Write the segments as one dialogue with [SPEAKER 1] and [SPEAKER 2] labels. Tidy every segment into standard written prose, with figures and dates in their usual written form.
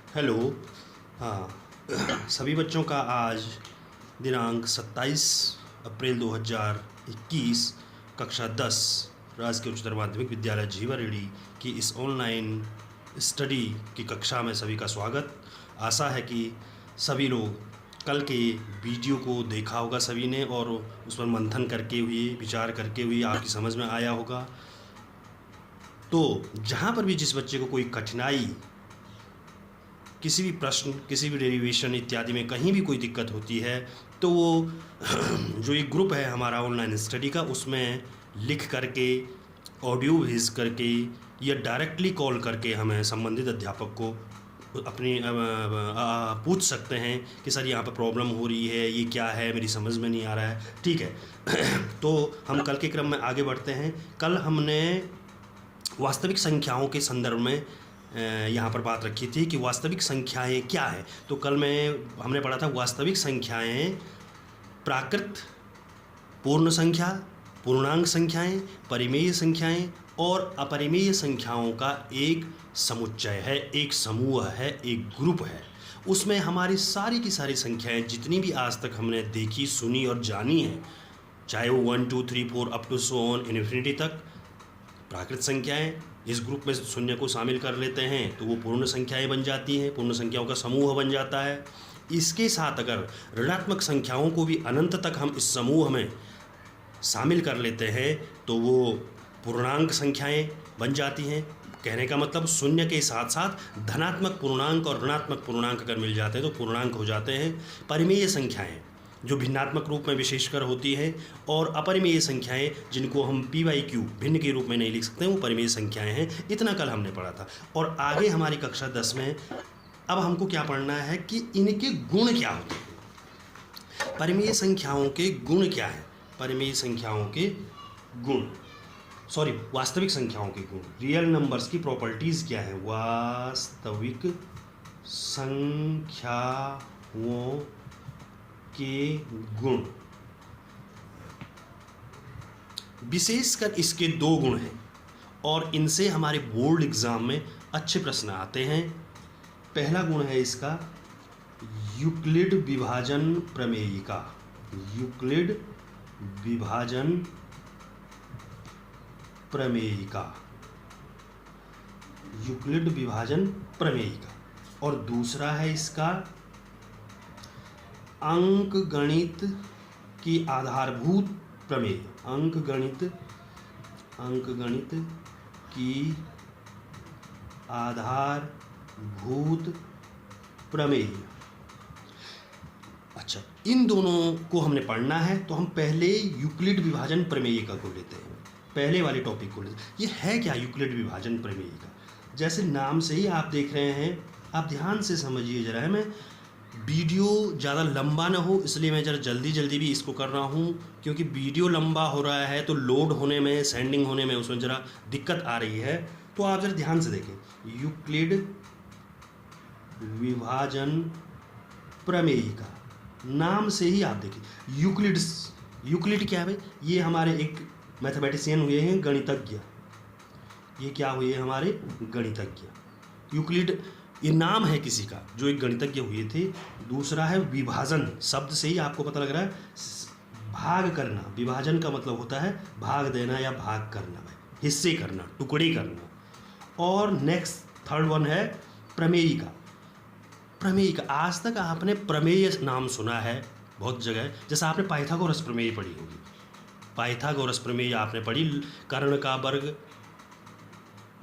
[SPEAKER 1] Hello. हाँ, सभी बच्चों का आज दिनांक 27 अप्रैल 2021 कक्षा 10 राजकीय उच्चतर माध्यमिक विद्यालय जीवारेड्डी की इस ऑनलाइन स्टडी की कक्षा में सभी का स्वागत। आशा है कि सभी लोग कल के वीडियो को देखा होगा सभी ने, और उस पर मंथन करके हुए, विचार करके हुए आपकी समझ में आया होगा। तो जहाँ पर भी जिस बच्चे को कोई कठिनाई, किसी भी प्रश्न, किसी भी डेरिवेशन इत्यादि में कहीं भी कोई दिक्कत होती है, तो वो जो एक ग्रुप है हमारा ऑनलाइन स्टडी का, उसमें लिख करके, ऑडियो भेज करके या डायरेक्टली कॉल करके हमें संबंधित अध्यापक को अपनी पूछ सकते हैं कि सर यहाँ पर प्रॉब्लम हो रही है, ये क्या है, मेरी समझ में नहीं आ रहा है। ठीक है। तो हम कल के क्रम में आगे बढ़ते हैं। कल हमने वास्तविक संख्याओं के संदर्भ में यहाँ पर बात रखी थी कि वास्तविक संख्याएं क्या है। तो कल हमने पढ़ा था वास्तविक संख्याएं प्राकृत, पूर्ण संख्या, पूर्णांक संख्याएं, परिमेय संख्याएं और अपरिमेय संख्याओं का एक समुच्चय है, एक समूह है, एक ग्रुप है। उसमें हमारी सारी की सारी संख्याएं जितनी भी आज तक हमने देखी, सुनी और जानी हैं, चाहे वो 1 2 3 4 up to so on infinity तक, प्राकृत संख्याएं इस ग्रुप में शून्य को शामिल कर लेते हैं तो वो पूर्ण संख्याएं बन जाती हैं, पूर्ण संख्याओं का समूह बन जाता है। इसके साथ अगर ऋणात्मक संख्याओं को भी अनंत तक हम इस समूह में शामिल कर लेते हैं तो वो पूर्णांक संख्याएं बन जाती हैं। कहने का मतलब शून्य के साथ साथ धनात्मक पूर्णांक और ऋणात्मक पूर्णांक अगर मिल जाते हैं तो पूर्णांक हो जाते हैं। परिमेय संख्याएं जो भिन्नात्मक रूप में विशेषकर होती है, और अपरिमेय संख्याएं जिनको हम p/q भिन्न के रूप में नहीं लिख सकते, वो परिमेय संख्याएं हैं। इतना कल हमने पढ़ा था। और आगे हमारी कक्षा 10 में अब हमको क्या पढ़ना है कि इनके गुण क्या होते हैं, परिमेय संख्याओं के गुण क्या है, परिमेय संख्याओं के गुण, वास्तविक संख्याओं के गुण, रियल नंबर्स की प्रॉपर्टीज़ क्या है। वास्तविक संख्याओं के गुण, विशेषकर इसके 2 गुण हैं और इनसे हमारे बोर्ड एग्जाम में अच्छे प्रश्न आते हैं। पहला गुण है इसका यूक्लिड विभाजन प्रमेयिका। यूक्लिड विभाजन प्रमेयिका, यूक्लिड विभाजन प्रमेयिका। और दूसरा है इसका अंकगणित की आधारभूत प्रमेय, अंकगणित की आधारभूत प्रमेय। अच्छा, इन दोनों को हमने पढ़ना है तो हम पहले यूक्लिड विभाजन प्रमेयिका को लेते हैं, पहले वाले टॉपिक को लेते हैं। ये है क्या यूक्लिड विभाजन प्रमेयिका? जैसे नाम से ही आप देख रहे हैं, आप ध्यान से समझिए जरा। है, मैं वीडियो ज़्यादा लंबा ना हो इसलिए मैं ज़रा जल्दी भी इसको कर रहा हूँ, क्योंकि वीडियो लंबा हो रहा है तो लोड होने में, सेंडिंग होने में उसमें ज़रा दिक्कत आ रही है। तो आप ज़रा ध्यान से देखें। यूक्लिड विभाजन प्रमेयिका, नाम से ही आप देखिए। यूक्लिड क्या है भाई? ये हमारे एक मैथमेटिशियन हुए हैं, गणितज्ञ। ये क्या हुए हमारे? गणितज्ञ। यूक्लिड ये नाम है किसी का जो एक गणितज्ञ हुए थे। दूसरा है विभाजन, शब्द से ही आपको पता लग रहा है भाग करना। विभाजन का मतलब होता है भाग देना या भाग करना, हिस्से करना, टुकड़े करना। और नेक्स्ट थर्ड वन है प्रमेयिका। प्रमेयिका, आज तक आपने प्रमेय नाम सुना है बहुत जगह, जैसे आपने पाइथागोरस प्रमेय पढ़ी होगी। पाइथागोरस प्रमेय आपने पढ़ी, कर्ण का वर्ग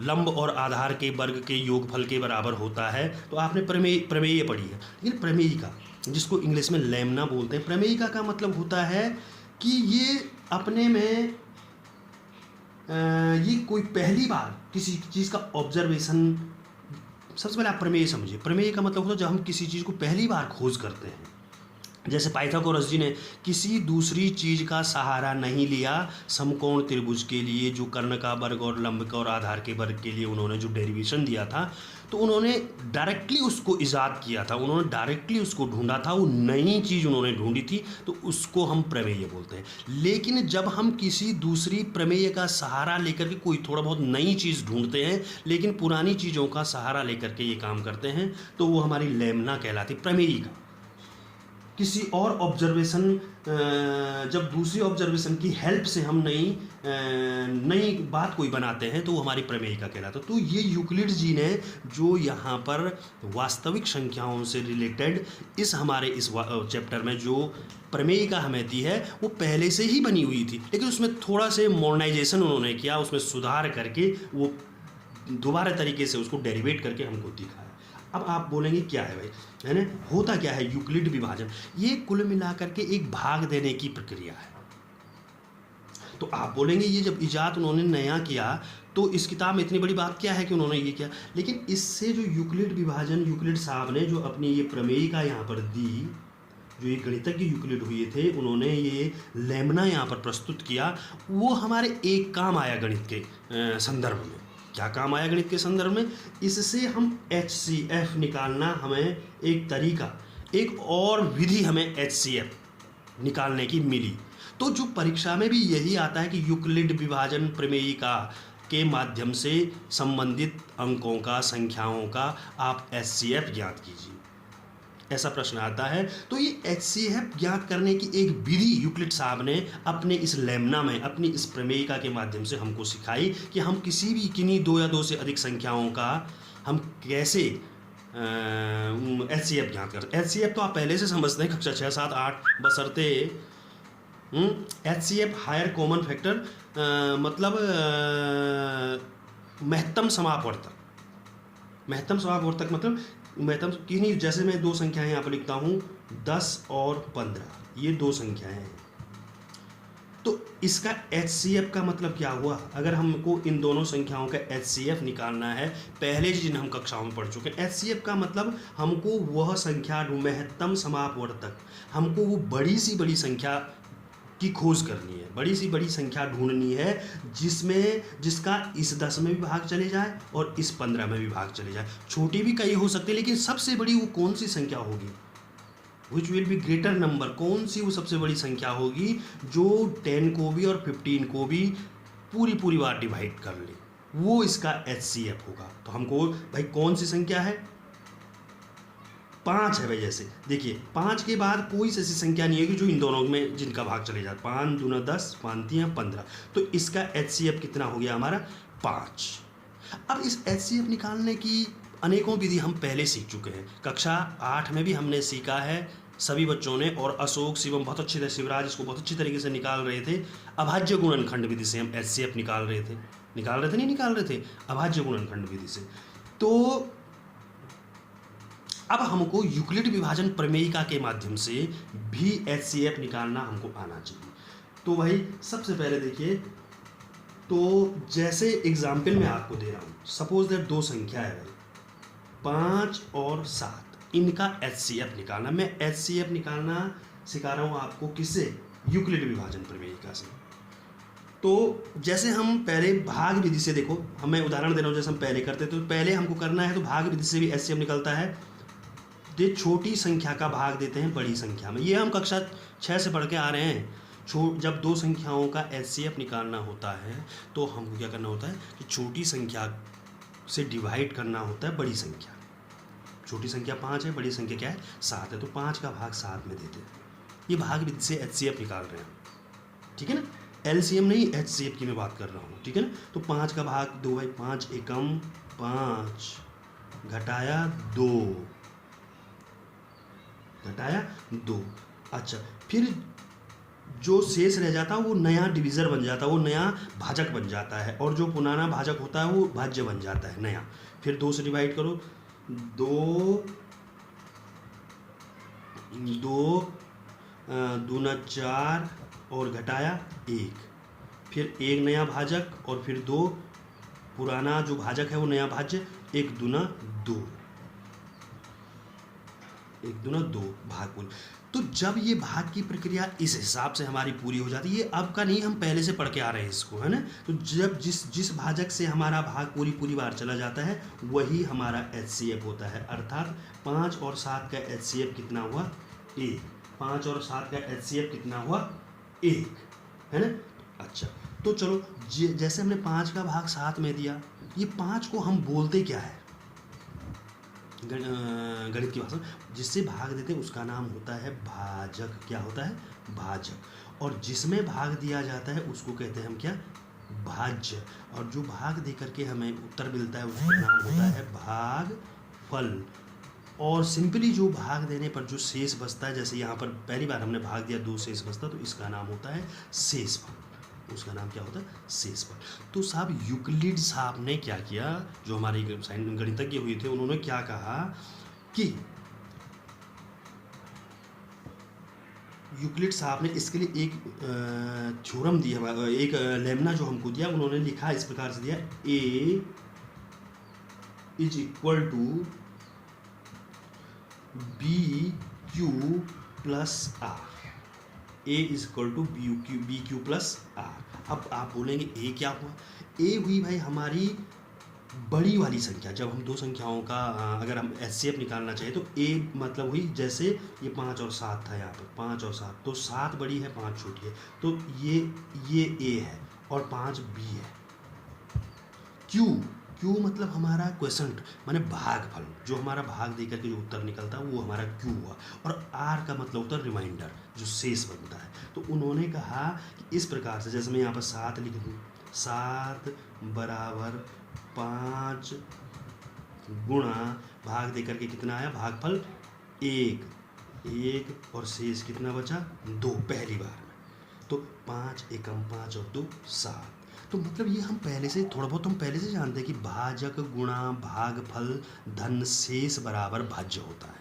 [SPEAKER 1] लंब और आधार के वर्ग के योगफल के बराबर होता है, तो आपने प्रमेय पढ़ी है। लेकिन प्रमेयिका, जिसको इंग्लिश में लेमना बोलते हैं, प्रमेयिका का मतलब होता है कि ये अपने में ये कोई पहली बार किसी चीज़ का ऑब्जर्वेशन। सबसे पहले आप प्रमेय समझिए। प्रमेय का मतलब होता है जब हम किसी चीज़ को पहली बार खोज करते हैं, जैसे पाइथागोरस जी ने किसी दूसरी चीज का सहारा नहीं लिया समकोण त्रिभुज के लिए, जो कर्ण का वर्ग और लंब का और आधार के वर्ग के लिए उन्होंने जो डेरिवेशन दिया था, तो उन्होंने डायरेक्टली उसको इजाद किया था, उन्होंने डायरेक्टली उसको ढूंढा था, वो नई चीज़ उन्होंने ढूंढी थी, तो उसको हम प्रमेय बोलते हैं। लेकिन जब हम किसी दूसरी प्रमेय का सहारा लेकर के कोई थोड़ा बहुत नई चीज़ ढूंढते हैं, लेकिन पुरानी चीज़ों का सहारा लेकर के ये काम करते हैं, तो वो हमारी लेमना कहलाती, प्रमेयी का। किसी और ऑब्जर्वेशन, जब दूसरी ऑब्जर्वेशन की हेल्प से हम नई बात कोई बनाते हैं, तो वो हमारी प्रमेयिका कहलाता है। तो ये यूक्लिड जी ने जो यहाँ पर वास्तविक संख्याओं से रिलेटेड इस हमारे इस चैप्टर में जो प्रमेयिका हमें दी है, वो पहले से ही बनी हुई थी, लेकिन उसमें थोड़ा से मॉडर्नाइजेशन उन्होंने किया, उसमें सुधार करके वो दोबारा तरीके से उसको डेरिवेट करके हमको दिखाया। अब आप बोलेंगे क्या है भाई, है ना, होता क्या है यूक्लिड विभाजन? ये कुल मिलाकर के एक भाग देने की प्रक्रिया है। तो आप बोलेंगे ये जब इजाद उन्होंने नया किया, तो इस किताब में इतनी बड़ी बात क्या है कि उन्होंने ये किया, लेकिन इससे जो यूक्लिड विभाजन, यूक्लिड साहब ने जो अपनी ये प्रमेयिका यहाँ पर दी, जो ये गणितज्ञ यूक्लिड हुए थे, उन्होंने ये लेमना यहाँ पर प्रस्तुत किया, वो हमारे एक काम आया गणित के संदर्भ में। क्या काम आया गणित के संदर्भ में? इससे हम HCF निकालना, हमें एक तरीका, एक और विधि हमें HCF निकालने की मिली। तो जो परीक्षा में भी यही आता है कि यूक्लिड विभाजन प्रमेयिका के माध्यम से संबंधित अंकों का, संख्याओं का आप HCF ज्ञात कीजिए, ऐसा प्रश्न आता है। तो ये HCF ज्ञात करने की एक विधि यूक्लिड साहब ने अपने इस लेमना में, अपनी इस प्रमेयिका के माध्यम से हमको सिखाई कि हम किसी भी किन्हीं दो या दो से अधिक संख्याओं का हम कैसे HCF ज्ञात करते हैं। HCF तो आप पहले से समझते हैं, कक्षा 6, 7, 8, बशर्ते HCF हायर कॉमन फैक्टर, मतलब महत्तम समापवर्तक। महत्तम समापवर्तक मतलब महत्तम किन्हीं, जैसे मैं दो संख्याएं यहाँ पर लिखता हूँ 10 और 15, ये दो संख्याएं हैं, तो इसका HCF का मतलब क्या हुआ? अगर हमको इन दोनों संख्याओं का HCF निकालना है, पहले जिन हम कक्षाओं में पढ़ चुके हैं, HCF का मतलब हमको वह संख्या, महत्तम समापवर्तक, हमको वो बड़ी सी बड़ी संख्या की खोज करनी है, बड़ी सी बड़ी संख्या ढूंढनी है जिसका इस 10 में भी भाग चले जाए और इस 15 में भी भाग चले जाए। छोटी भी कई हो सकती है, लेकिन सबसे बड़ी वो कौन सी संख्या होगी? Which will be greater number, कौन सी वो सबसे बड़ी संख्या होगी जो 10 को भी और 15 को भी पूरी बार डिवाइड कर ले, वो इसका HCF होगा। तो हमको भाई कौन सी संख्या है? 5 है भाई। जैसे देखिए 5 के बाद कोई ऐसी संख्या नहीं है कि जो इन दोनों में जिनका भाग चले जाए। 5 दूना 10, 5 तियां 15, तो इसका HCF कितना हो गया हमारा? 5। अब इस HCF निकालने की अनेकों विधि हम पहले सीख चुके हैं, कक्षा 8 में भी हमने सीखा है सभी बच्चों ने, और अशोक, शिवम बहुत अच्छी तरह, शिवराज इसको बहुत अच्छी तरीके से निकाल रहे थे। अभाज्य गुणनखंड विधि से हम HCF निकाल रहे थे, नहीं निकाल रहे थे, अभाज्य गुणनखंड विधि से। तो अब हमको यूक्लिड विभाजन प्रमेयिका के माध्यम से भी HCF निकालना हमको आना चाहिए। तो भाई सबसे पहले देखिए, तो जैसे एग्जाम्पल मैं आपको दे रहा हूँ, सपोज दैट दो संख्या है भाई 5 और 7, इनका HCF निकालना। मैं HCF निकालना सिखा रहा हूँ आपको, किससे? यूक्लिड विभाजन प्रमेयिका से। तो जैसे हम पहले भाग विधि से, देखो हमें उदाहरण दे रहा हूँ, जैसे हम पहले करते थे, तो पहले हमको करना है तो भाग विधि से भी HCF निकलता है। ये छोटी संख्या का भाग देते हैं बड़ी संख्या में, ये हम कक्षा 6 से पढ़ के आ रहे हैं। जब दो संख्याओं का HCF निकालना होता है, तो हमको क्या करना होता है कि छोटी संख्या से डिवाइड करना होता है बड़ी संख्या। छोटी संख्या 5 है, बड़ी संख्या क्या है? 7 है, तो 5 का भाग 7 में देते हैं। ये भाग विधि से HCF निकाल रहे हैं, ठीक है ना? LCM नहीं, HCF की मैं बात कर रहा हूँ, ठीक है ना? तो 5 का भाग 2 भाई, 5 एकम 5 घटाया 2, घटाया 2। अच्छा, फिर जो शेष रह जाता है वो नया डिविज़र बन जाता है, वो नया भाजक बन जाता है, और जो पुराना भाजक होता है वो भाज्य बन जाता है नया। फिर 2 से डिवाइड करो, 2 दूना 4 और घटाया 1, फिर एक नया भाजक, और फिर 2 पुराना जो भाजक है वो नया भाज्य, 1 दूना 2, 1 दूना 2 भागफल। तो जब ये भाग की प्रक्रिया इस हिसाब से हमारी पूरी हो जाती है, ये अब का नहीं, हम पहले से पढ़ के आ रहे हैं इसको, है ना। तो जब जिस जिस भाजक से हमारा भाग पूरी बार चला जाता है वही हमारा HCF होता है, अर्थात 5 और 7 का HCF कितना हुआ? 1। 5 और 7 का HCF कितना हुआ? 1, है ना। अच्छा, तो चलो जैसे हमने 5 का भाग 7 में दिया, ये 5 को हम बोलते क्या है गणित की भाषा में? जिससे भाग देते हैं उसका नाम होता है भाजक। क्या होता है? भाजक। और जिसमें भाग दिया जाता है उसको कहते हैं हम क्या? भाज्य। और जो भाग दे करके हमें उत्तर मिलता है उसका नाम होता है भागफल। और सिंपली जो भाग देने पर जो शेष बचता है, जैसे यहाँ पर पहली बार हमने भाग दिया 2 शेष बचता, तो इसका नाम होता है शेषफल। उसका नाम क्या होता है? शेषफल। तो साहब यूक्लिड साहब ने क्या किया, जो हमारे गणितज्ञ हुए थे, उन्होंने क्या कहा कि यूक्लिड साहब ने इसके लिए एक थ्योरम दिया, एक लेमना जो हमको दिया, उन्होंने लिखा इस प्रकार से दिया, A = BQ + R। A = BQ + R। अब आप बोलेंगे ए क्या हुआ? ए हुई भाई हमारी बड़ी वाली संख्या। जब हम 2 संख्याओं का अगर हम HCF निकालना चाहें तो ए मतलब हुई, जैसे ये 5 और 7 था, यहाँ पर 5 और 7, तो 7 बड़ी है, 5 छोटी है, तो ये ए है और 5 बी है। क्यू मतलब हमारा क्वेश्चन माने भागफल, जो हमारा भाग देकर के जो उत्तर निकलता है वो हमारा क्यू हुआ। और आर का मतलब होता है रिमाइंडर, जो शेष बनता है। तो उन्होंने कहा कि इस प्रकार से, जैसे मैं यहाँ पर 7 लिख दूँ, 7 = 5 गुणा भाग देकर के कितना आया? भागफल 1 और शेष कितना बचा? 2 पहली बार में। तो 5 एकम 5 और 2 7। तो मतलब ये हम पहले से थोड़ा बहुत हम पहले से जानते हैं कि भाजक गुणा भागफल धन शेष बराबर भाज्य होता है।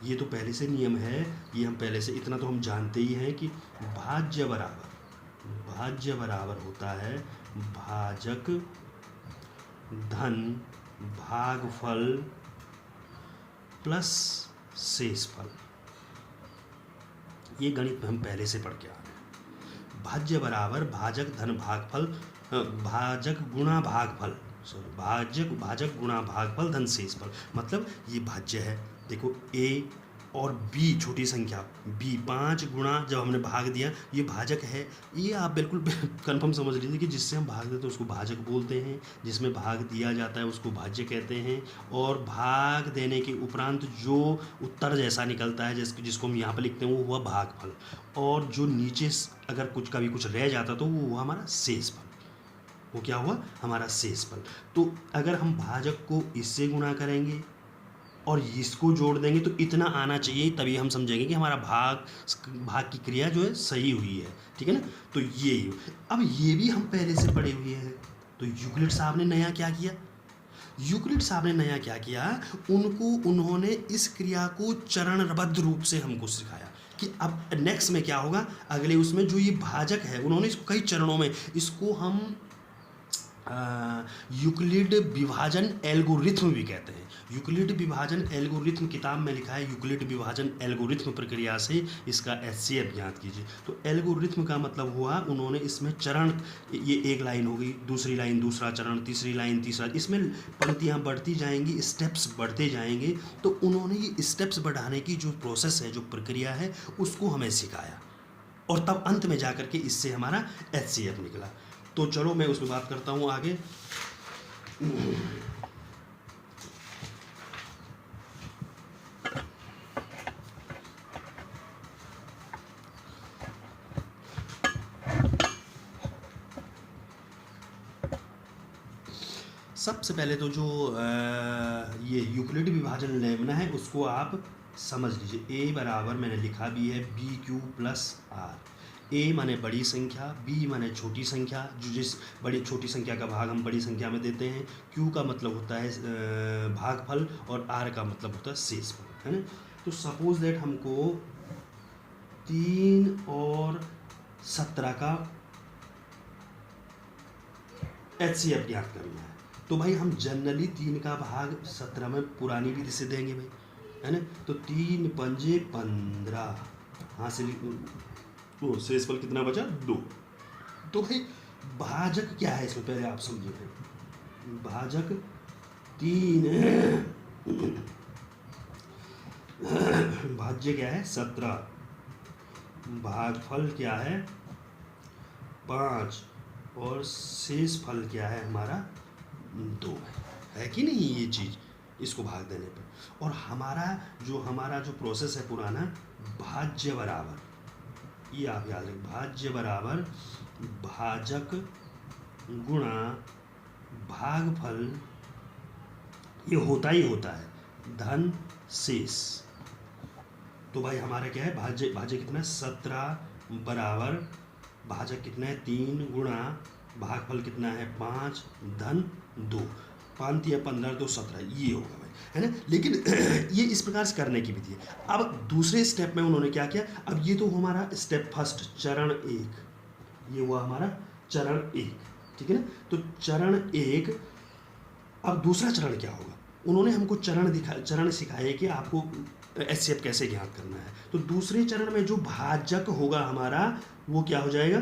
[SPEAKER 1] ये तो पहले से नियम है, ये हम पहले से इतना तो हम जानते ही हैं कि भाज्य बराबर होता है भाजक धन भागफल प्लस शेषफल। ये गणित में हम पहले से पढ़ के आ रहे हैं। भाज्य बराबर भाजक धन भागफल, भाजक गुणा भागफल, भाजक गुणा भागफल धन शेषफल। मतलब ये भाज्य है। देखो ए और बी छोटी संख्या, बी 5 गुणा जब हमने भाग दिया, ये भाजक है। ये आप बिल्कुल कंफर्म समझ लीजिए कि जिससे हम भाग देते हैं उसको भाजक बोलते हैं, जिसमें भाग दिया जाता है उसको भाज्य कहते हैं। और भाग देने के उपरांत जो उत्तर जैसा निकलता है, जिसको हम यहाँ पर लिखते हैं, वो हुआ भागफल। और जो नीचे अगर कभी कुछ रह जाता तो वो हुआ हमारा शेषफल। वो क्या हुआ? हमारा शेषफल। तो अगर हम भाजक को इससे गुणा करेंगे और इसको जोड़ देंगे तो इतना आना चाहिए, तभी हम समझेंगे कि हमारा भाग की क्रिया जो है सही हुई है। ठीक है ना। तो ये अब ये भी हम पहले से पढ़े हुए हैं। तो यूक्लिड साहब ने नया क्या किया? उन्होंने इस क्रिया को चरणबद्ध रूप से हमको सिखाया कि अब नेक्स्ट में क्या होगा, अगले उसमें जो ये भाजक है, उन्होंने इसको कई चरणों में, इसको हम यूक्लिड विभाजन एल्गोरिथम भी कहते हैं। यूक्लिड विभाजन एल्गोरिथम किताब में लिखा है, यूक्लिड विभाजन एल्गोरिथम प्रक्रिया से इसका HCF ज्ञात कीजिए। तो एल्गोरिथम का मतलब हुआ, उन्होंने इसमें चरण, ये एक लाइन हो गई, दूसरी लाइन दूसरा चरण, तीसरी लाइन तीसरा, इसमें पंक्तियाँ बढ़ती जाएंगी, स्टेप्स बढ़ते जाएंगे। तो उन्होंने ये स्टेप्स बढ़ाने की जो प्रोसेस है, जो प्रक्रिया है, उसको हमें सिखाया। और तब अंत में जा कर के इससे हमारा HCF निकला। तो चलो मैं उसमें बात करता हूँ आगे। सबसे पहले तो जो ये यूक्लिड विभाजन लेमना है उसको आप समझ लीजिए। ए बराबर मैंने लिखा भी है BQ + R। ए माने बड़ी संख्या, बी माने छोटी संख्या, जो जिस बड़ी छोटी संख्या का भाग हम बड़ी संख्या में देते हैं। क्यू का मतलब होता है भागफल और आर का मतलब होता है शेषफल, है ना। तो सपोज दैट हमको 3 और 17 का HCF ज्ञात करना है। तो भाई हम जनरली 3 का भाग 17 में पुरानी विधि से देंगे भाई। है ना। तो 3 पंजे 15, हाँ से वो शेषफल कितना बचा 2। तो भाई भाजक क्या है इसमें पहले आप समझिए भाई। भाजक 3 भाज्य क्या है 17, भागफल क्या है 5 और शेष फल क्या है हमारा 2 है कि नहीं ये चीज़ इसको भाग देने पर। और हमारा जो प्रोसेस है पुराना, भाज्य बराबर, ये आप याद रखें, भाज्य बराबर भाजक गुणा भागफल, ये होता ही होता है धन शेष। तो भाई हमारा क्या है भाज्य कितना है 17 बराबर भाजक कितना है 3 गुणा भागफल कितना है 5 धन 2, 5 या 15 तो 17, ये होगा भाई, है ना। लेकिन ये इस प्रकार से करने की विधि है। अब दूसरे स्टेप में उन्होंने क्या किया, अब ये तो हमारा स्टेप फर्स्ट चरण 1, ये हुआ हमारा चरण 1, ठीक है ना। तो चरण 1, अब दूसरा चरण क्या होगा, उन्होंने हमको चरण सिखाए कि आपको एचसीएफ कैसे ज्ञात करना है। तो दूसरे चरण में जो भाजक होगा हमारा वो क्या हो जाएगा,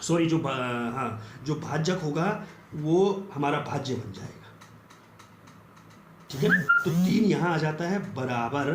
[SPEAKER 1] सॉरी जो भाजक होगा वो हमारा भाज्य बन जाएगा, ठीक है। तो 3 यहाँ आ जाता है बराबर